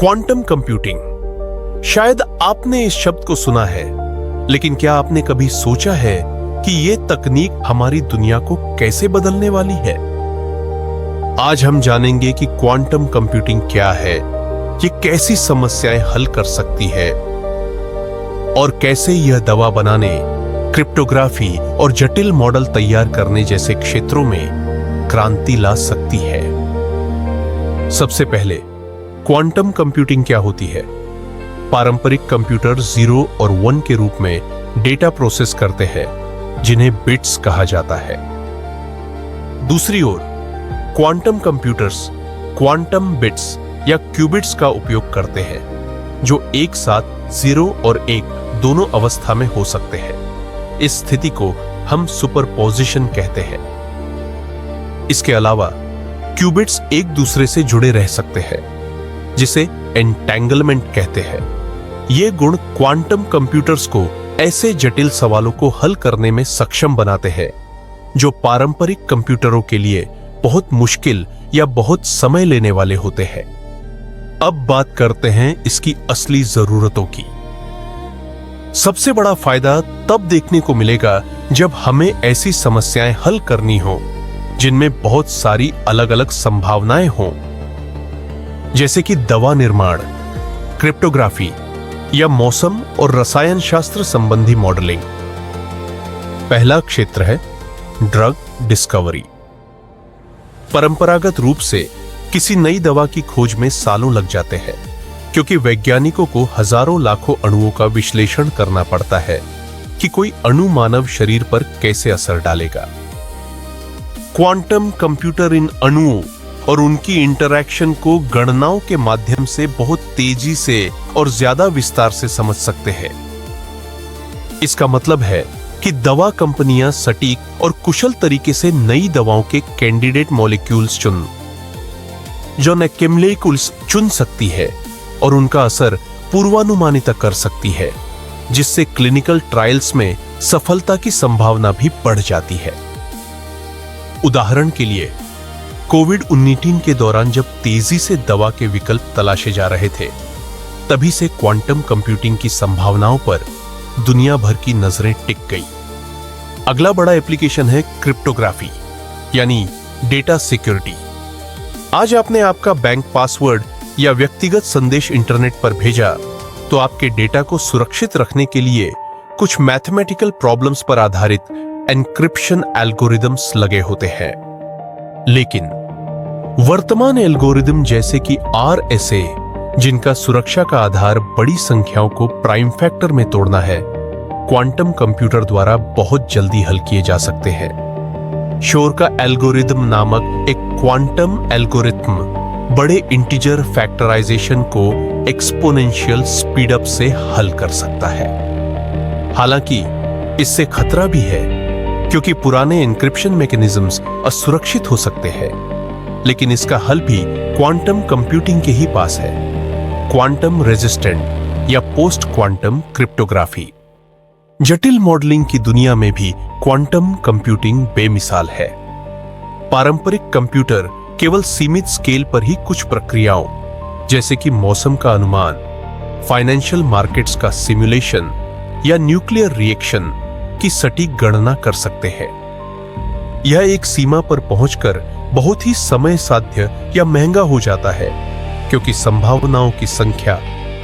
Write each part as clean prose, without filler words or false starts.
Quantum computing. शायद आपने इस शब्द को सुना है, लेकिन क्या आपने कभी सोचा है कि यह तकनीक हमारी दुनिया को कैसे बदलने वाली है? आज हम जानेंगे कि क्वांटम कंप्यूटिंग क्या है, ये कैसी समस्याएं हल कर सकती है और कैसे यह दवा बनाने, क्रिप्टोग्राफी और जटिल मॉडल तैयार करने जैसे क्षेत्रों में क्रांति ला सकती है। सबसे पहले, क्वांटम कंप्यूटिंग क्या होती है? पारंपरिक कंप्यूटर 0 और 1 के रूप में डेटा प्रोसेस करते हैं, जिन्हें बिट्स कहा जाता है। दूसरी ओर, क्वांटम कंप्यूटर्स क्वांटम बिट्स या क्यूबिट्स का उपयोग करते हैं, जो एक साथ 0 और 1 दोनों अवस्था में हो सकते हैं। इस स्थिति को हम सुपरपोजिशन कहते हैं। इसके अलावा क्यूबिट्स एक दूसरे से जुड़े रह सकते हैं, जिसे एंटेंगलमेंट कहते हैं। ये गुण क्वांटम कंप्यूटर्स को ऐसे जटिल सवालों को हल करने में सक्षम बनाते हैं, जो पारंपरिक कंप्यूटरों के लिए बहुत मुश्किल या बहुत समय लेने वाले होते हैं। अब बात करते हैं इसकी असली जरूरतों की। सबसे बड़ा फायदा तब देखने को मिलेगा जब हमें ऐसी समस्याएं हल करनी हो जिनमें बहुत सारी अलग अलग संभावनाएं हों, जैसे कि दवा निर्माण, क्रिप्टोग्राफी या मौसम और रसायन शास्त्र संबंधी मॉडलिंग। पहला क्षेत्र है ड्रग डिस्कवरी। परंपरागत रूप से किसी नई दवा की खोज में सालों लग जाते हैं, क्योंकि वैज्ञानिकों को हजारों लाखों अणुओं का विश्लेषण करना पड़ता है कि कोई अणु मानव शरीर पर कैसे असर डालेगा। क्वांटम कंप्यूटर इन अणुओं और उनकी इंटरैक्शन को गणनाओं के माध्यम से बहुत तेजी से और ज्यादा विस्तार से समझ सकते हैं। इसका मतलब है कि दवा कंपनियां सटीक और कुशल तरीके से नई दवाओं के कैंडिडेट मॉलिक्यूल्स चुन सकती है और उनका असर पूर्वानुमानित कर सकती है, जिससे क्लिनिकल ट्रायल्स में सफलता की संभावना भी बढ़ जाती है। उदाहरण के लिए, कोविड-19 के दौरान जब तेजी से दवा के विकल्प तलाशे जा रहे थे, तभी से क्वांटम कंप्यूटिंग की संभावनाओं पर दुनिया भर की नजरें टिक गई। अगला बड़ा एप्लीकेशन है क्रिप्टोग्राफी, यानी डेटा सिक्योरिटी। आज आपने आपका बैंक पासवर्ड या व्यक्तिगत संदेश इंटरनेट पर भेजा, तो आपके डेटा को सुरक्षित रखने के लिए कुछ मैथमेटिकल प्रॉब्लम्स पर आधारित एन्क्रिप्शन एल्गोरिदम्स लगे होते हैं। लेकिन वर्तमान एल्गोरिदम जैसे कि RSA, जिनका सुरक्षा का आधार बड़ी संख्याओं को प्राइम फैक्टर में तोड़ना है, क्वांटम कंप्यूटर द्वारा बहुत जल्दी हल किए जा सकते हैं। शोर का एल्गोरिदम नामक एक क्वांटम एल्गोरिथम बड़े इंटीजर फैक्टराइजेशन को एक्सपोनेंशियल स्पीडअप से हल कर सकता है। हालांकि इससे खतरा भी है, क्योंकि पुराने एन्क्रिप्शन मैकेनिज्म्स असुरक्षित हो सकते हैं, लेकिन इसका हल भी क्वांटम कंप्यूटिंग के ही पास है। क्वांटम रेजिस्टेंट या पोस्ट क्वांटम क्रिप्टोग्राफी। जटिल मॉडलिंग की दुनिया में भी क्वांटम कंप्यूटिंग बेमिसाल है। पारंपरिक कंप्यूटर केवल सीमित स्केल पर ही कुछ प्रक्रियाओं, जैसे कि मौसम का अनुमान, फाइनेंशियल मार्केट्स का सिमुलेशन या न्यूक्लियर रिएक्शन की सटीक गणना कर सकते हैं। यह एक सीमा पर पहुंचकर बहुत ही समय साध्य या महंगा हो जाता है, क्योंकि संभावनाओं की संख्या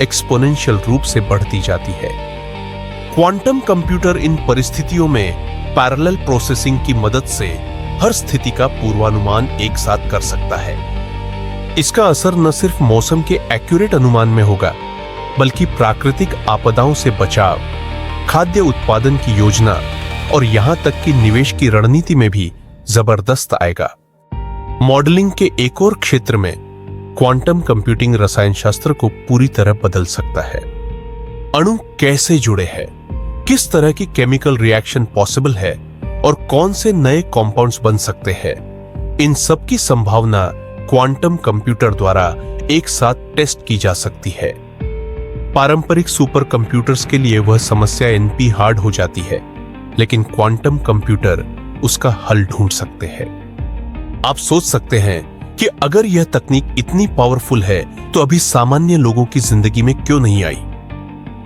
एक्सपोनेंशियल रूप से बढ़ती जाती है। क्वांटम कंप्यूटर इन परिस्थितियों में पैरेलल प्रोसेसिंग की मदद से हर स्थिति का पूर्वानुमान एक साथ कर सकता है। इसका असर न सिर्फ मौसम के एक्यूरेट अनुमान में होगा, बल्कि प्राकृतिक आपदाओं से बचाव, खाद्य उत्पादन की योजना और यहां तक कि निवेश की रणनीति में भी जबरदस्त आएगा। मॉडलिंग के एक और क्षेत्र में क्वांटम कंप्यूटिंग रसायन शास्त्र को पूरी तरह बदल सकता है। अणु कैसे जुड़े हैं, किस तरह की केमिकल रिएक्शन पॉसिबल है और कौन से नए कंपाउंड्स बन सकते हैं, इन सब की संभावना क्वांटम कंप्यूटर द्वारा एक साथ टेस्ट की जा सकती है। पारंपरिक सुपर कंप्यूटर्स के लिए वह समस्या NP हार्ड हो जाती है, लेकिन क्वांटम कंप्यूटर उसका हल ढूंढ सकते हैं। आप सोच सकते हैं कि अगर यह तकनीक इतनी पावरफुल है तो अभी सामान्य लोगों की जिंदगी में क्यों नहीं आई?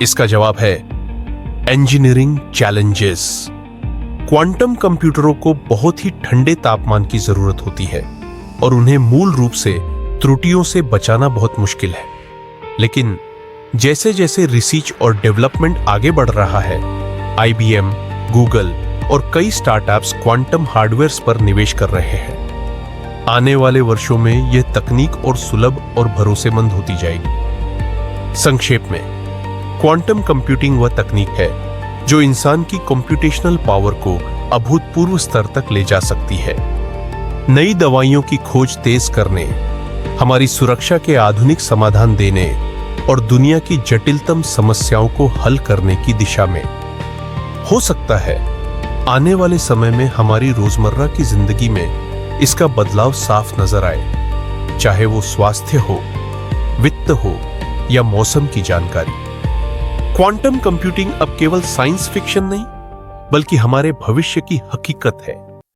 इसका जवाब है इंजीनियरिंग चैलेंजेस। क्वांटम कंप्यूटरों को बहुत ही ठंडे तापमान की जरूरत होती है और उन्हें मूल रूप से त्रुटियों से बचाना बहुत मुश्किल है। लेकिन जैसे जैसे रिसर्च और डेवलपमेंट आगे बढ़ रहा है, IBM, गूगल और कई स्टार्टअप्स क्वांटम हार्डवेयर पर निवेश कर रहे हैं। आने वाले वर्षों में यह तकनीक और सुलभ और भरोसेमंद होती जाएगी। संक्षेप में, क्वांटम कंप्यूटिंग वह तकनीक है जो इंसान की कंप्यूटेशनल पावर को अभूतपूर्व स्तर तक ले जा सकती है। नई दवाइयों की खोज तेज करने, हमारी सुरक्षा के आधुनिक समाधान देने और दुनिया की जटिलतम समस्याओं को हल करने की दिशा में। हो सकता है आने वाले समय में हमारी रोजमर्रा की जिंदगी में इसका बदलाव साफ नजर आए, चाहे वो स्वास्थ्य हो, वित्त हो या मौसम की जानकारी। क्वांटम कंप्यूटिंग अब केवल साइंस फिक्शन नहीं, बल्कि हमारे भविष्य की हकीकत है।